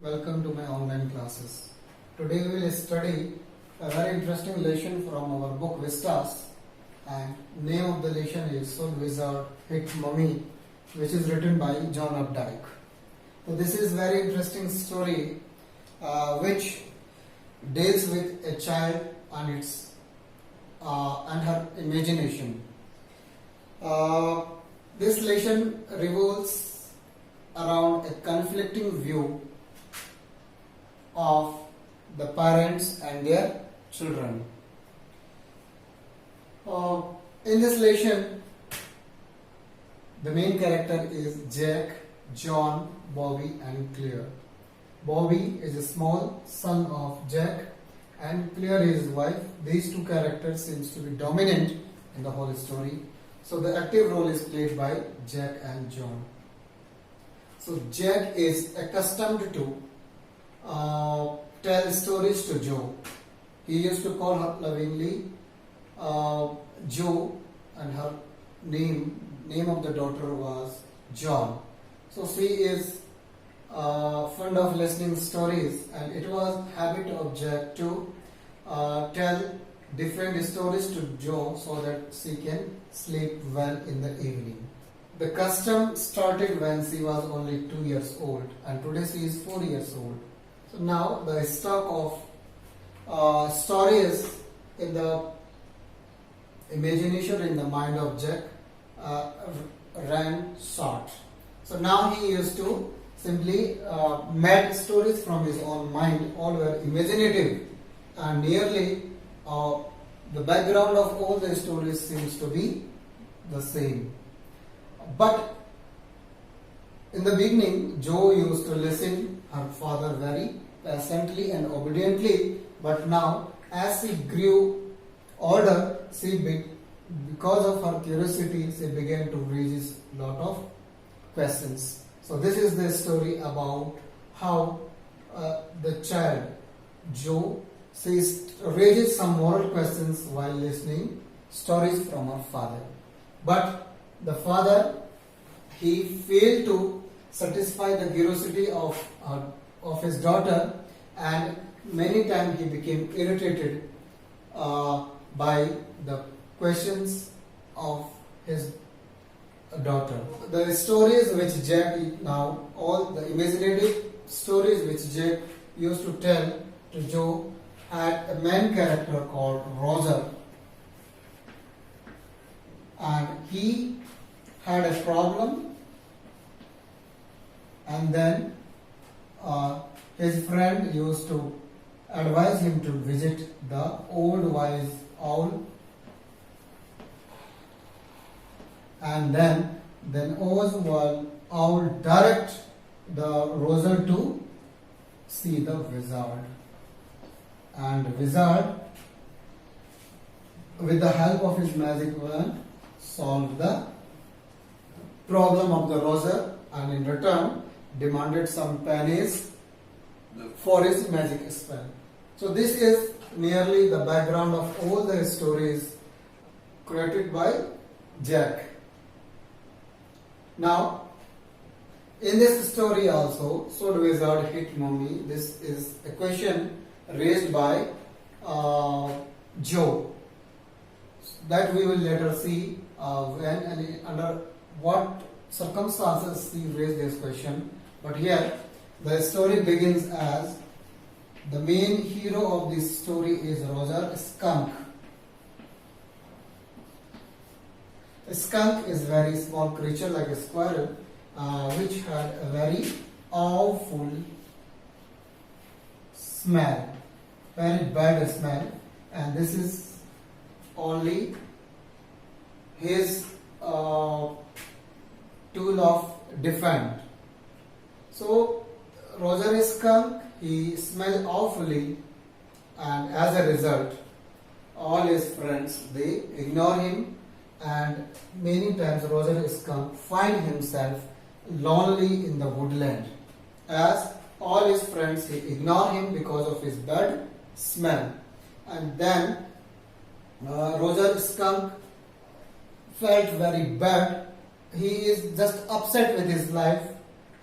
Welcome to my online classes. Today we will study a very interesting lesson from our book Vistas, and name of the lesson is Soul Wizard Hit Mummy, which is written by John Updike. So this is very interesting story which deals with a child and its and her imagination. This lesson revolves around a conflicting view of the parents and their children. In this lesson, the main character is Jack, John, Bobby and Claire. Bobby is a small son of Jack and Claire is his wife. These two characters seems to be dominant in the whole story. So the active role is played by Jack and John. So Jack is accustomed to tell stories to Joe. He used to call her lovingly Joe, and her name of the daughter was John. So she is fond of listening stories, and it was habit of Jack to tell different stories to Joe so that she can sleep well in the evening. The custom started when she was only 2 years old, and today she is 4 years old. So now the stock of stories in the imagination in the mind of Jack ran short. So now he used to simply made stories from his own mind. All were imaginative, and nearly the background of all the stories seems to be the same. But in the beginning, Joe used to listen her father very patiently and obediently, but now as she grew older, because of her curiosity, she began to raise a lot of questions. So this is the story about how the child Joe raises some moral questions while listening stories from her father. But the father, he failed to satisfy the curiosity of his daughter, and many times he became irritated by the questions of his daughter. The stories which Jack now, all the imaginative stories which Jack used to tell to Joe had a main character called Roger, and he had a problem, and then his friend used to advise him to visit the old wise owl, and then Oswald owl direct the Roser to see the wizard, and wizard with the help of his magic wand solved the problem of the Roser, and in return demanded some pennies for his magic spell. So this is nearly the background of all the stories created by Jack. Now, in this story also, Soul Wizard Hit Mummy, this is a question raised by Joe that we will later see when and under what circumstances he raised this question. But here the story begins as the main hero of this story is Roger Skunk. A skunk is a very small creature like a squirrel, which had a very awful smell, very bad smell, and this is only his tool of defense. So Roger Skunk, he smelled awfully, and as a result all his friends, they ignore him, and many times Roger Skunk find himself lonely in the woodland, as all his friends, they ignore him because of his bad smell. And then Roger Skunk felt very bad. He is just upset with his life,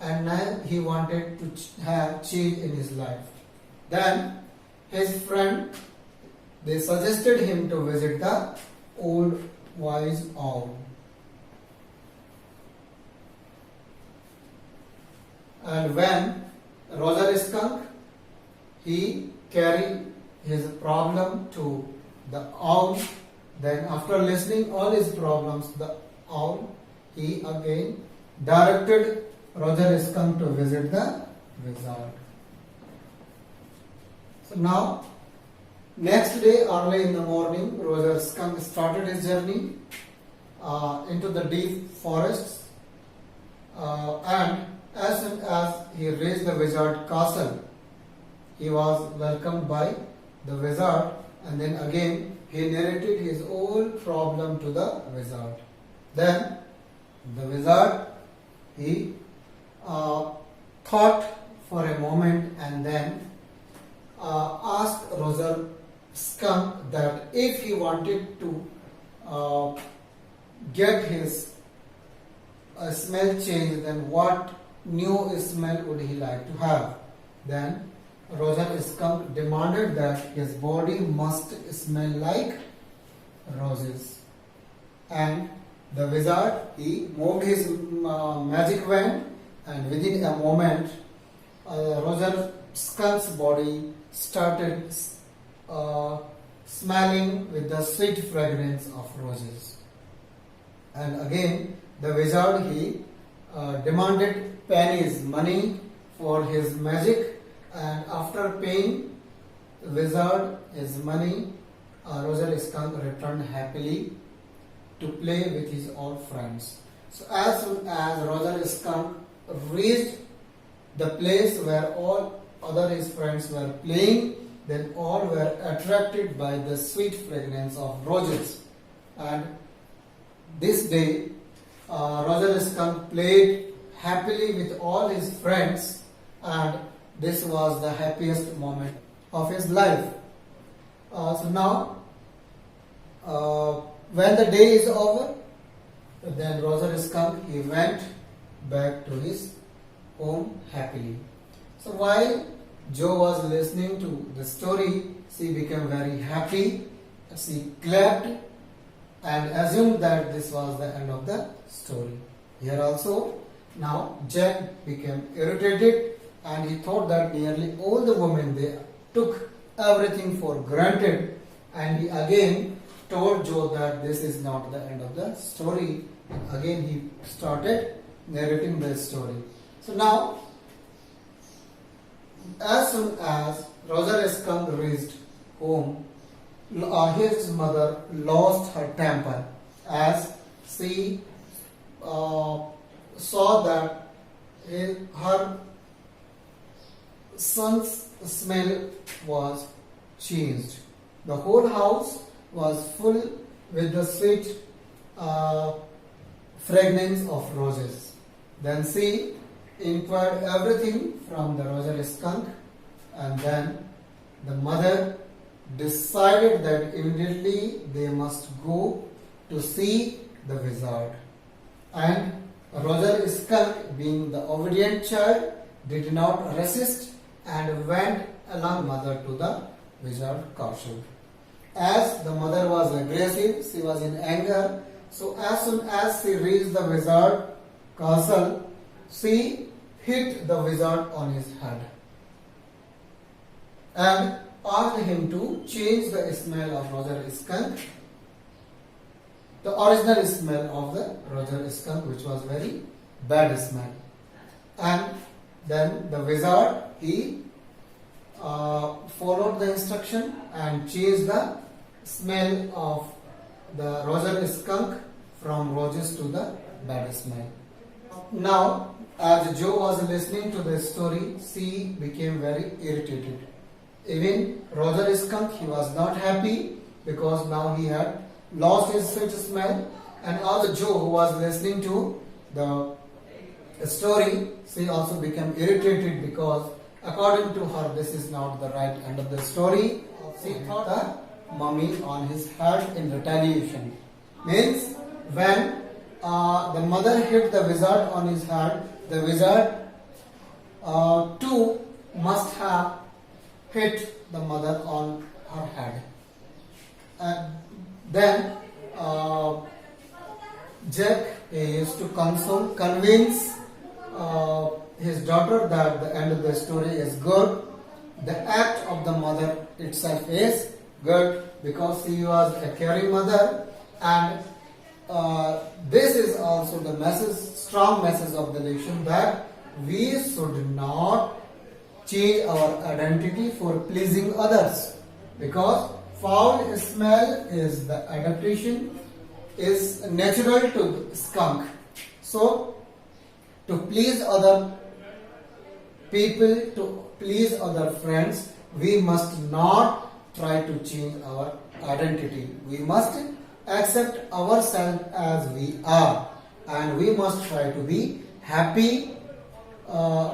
and now he wanted to have change in his life. Then his friend, they suggested him to visit the old wise owl. And when Roger Skunk, he carried his problem to the owl, then after listening all his problems, the owl, he again directed Roger Skunk to visit the wizard. So now, next day early in the morning, Roger Skunk started his journey into the deep forests, and as soon as he reached the wizard castle, he was welcomed by the wizard, and then again he narrated his whole problem to the wizard. Then the wizard, he thought for a moment and then asked Roger Skunk that if he wanted to get his smell changed, then what new smell would he like to have? Then Roger Skunk demanded that his body must smell like roses. And the wizard, he moved his magic wand, and within a moment Roger Skunk's body started smelling with the sweet fragrance of roses. And again the wizard, he demanded pennies, money for his magic, and after paying the wizard his money, Roger Skunk returned happily to play with his old friends. So as soon as Roger Skunk reached the place where all other his friends were playing, then all were attracted by the sweet fragrance of roses. And this day, Roger Skunk played happily with all his friends, and this was the happiest moment of his life. So now, when the day is over, then Roger Skunk, he went back to his home happily. So while Joe was listening to the story, she became very happy. She clapped and assumed that this was the end of the story. Here also, now Jack became irritated, and he thought that nearly all the women, they took everything for granted, and he again told Joe that this is not the end of the story. And again he started narrating the story. So now, as soon as Roger Skunk reached home, his mother lost her temper as she saw that her son's smell was changed. The whole house was full with the sweet fragrance of roses. Then she inquired everything from the Roger Skunk, and then the mother decided that immediately they must go to see the wizard. And Roger Skunk, being the obedient child, did not resist and went along mother to the wizard castle. As the mother was aggressive, she was in anger, so as soon as she reached the wizard castle, she hit the wizard on his head and asked him to change the smell of Roger Skunk, the original smell of the Roger Skunk, which was very bad smell. And then the wizard, he followed the instruction and changed the smell of the Roger Skunk from roses to the bad smell. Now, as Joe was listening to the story, she became very irritated. Even Roger Skunk, he was not happy because now he had lost his sweet smell, and also Joe, who was listening to the story, she also became irritated because according to her this is not the right end of the story. She thought the mummy on his head in retaliation. Means when the mother hit the wizard on his head, the wizard two must have hit the mother on her head. And then Jack used to convince his daughter that the end of the story is good. The act of the mother itself is good because she was a caring mother, and this is also the message, strong message of the lesson, that we should not change our identity for pleasing others, because foul smell is the adaptation, is natural to skunk. So to please other people, to please other friends, we must not try to change our identity. We must accept ourselves as we are, and we must try to be happy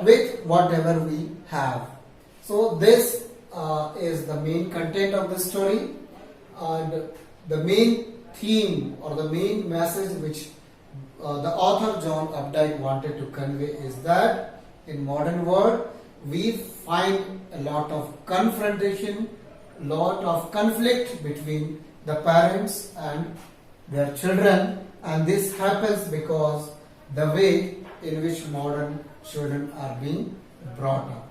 with whatever we have. So this is the main content of the story, and the main theme or the main message which the author John Updike wanted to convey is that in modern world we find a lot of confrontation, lot of conflict between the parents and their children, and this happens because the way in which modern children are being brought up.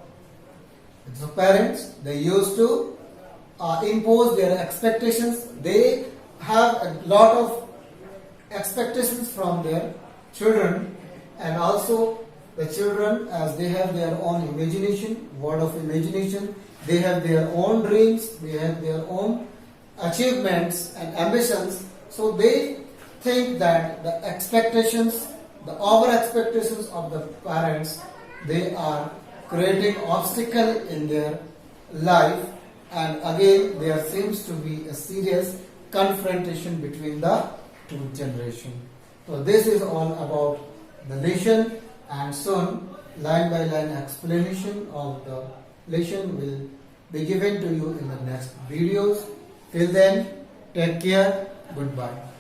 So parents, they used to impose their expectations. They have a lot of expectations from their children, and also the children, as they have their own imagination, word of imagination, they have their own dreams, they have their own achievements and ambitions. So they think that the expectations, the over expectations of the parents, they are creating obstacle in their life, and again there seems to be a serious confrontation between the two generations. So this is all about the lesson, and soon line by line explanation of the lesson will be given to you in the next videos. Till then, take care. Goodbye.